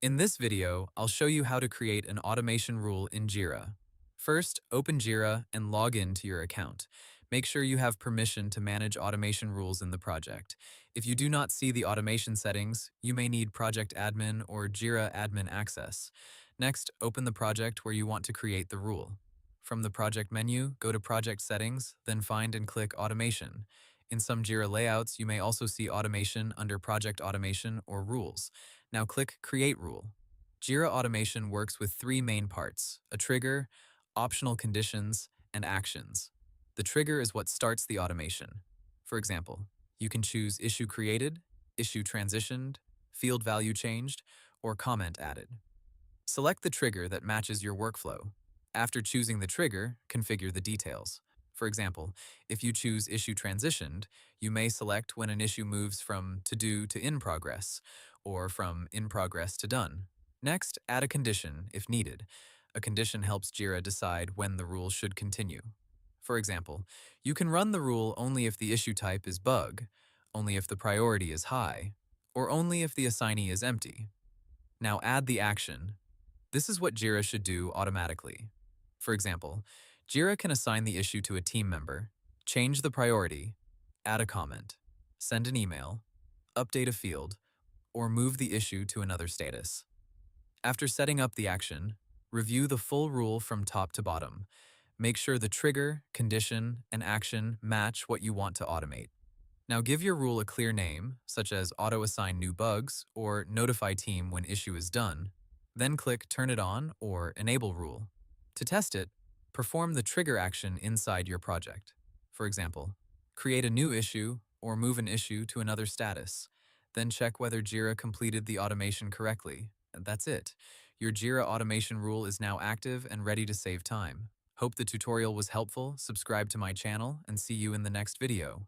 In this video, I'll show you how to create an automation rule in Jira. First, open Jira and log in to your account. Make sure you have permission to manage automation rules in the project. If you do not see the automation settings, you may need Project Admin or Jira Admin access. Next, open the project where you want to create the rule. From the project menu, go to Project Settings, then find and click Automation. In some Jira layouts, you may also see automation under Project Automation or Rules. Now click Create Rule. Jira Automation works with three main parts: a trigger, optional conditions, and actions. The trigger is what starts the automation. For example, you can choose issue created, issue transitioned, field value changed, or comment added. Select the trigger that matches your workflow. After choosing the trigger, configure the details. For example, if you choose Issue Transitioned, you may select when an issue moves from To Do to In Progress, or from In Progress to Done. Next, add a condition if needed. A condition helps Jira decide when the rule should continue. For example, you can run the rule only if the issue type is bug, only if the priority is high, or only if the assignee is empty. Now add the action. This is what Jira should do automatically. For example, Jira can assign the issue to a team member, change the priority, add a comment, send an email, update a field, or move the issue to another status. After setting up the action, review the full rule from top to bottom. Make sure the trigger, condition, and action match what you want to automate. Now give your rule a clear name, such as auto-assign new bugs or notify team when issue is done. Then click Turn it on or Enable Rule. To test it, perform the trigger action inside your project. For example, create a new issue or move an issue to another status. Then check whether Jira completed the automation correctly. That's it. Your Jira automation rule is now active and ready to save time. Hope the tutorial was helpful. Subscribe to my channel and see you in the next video.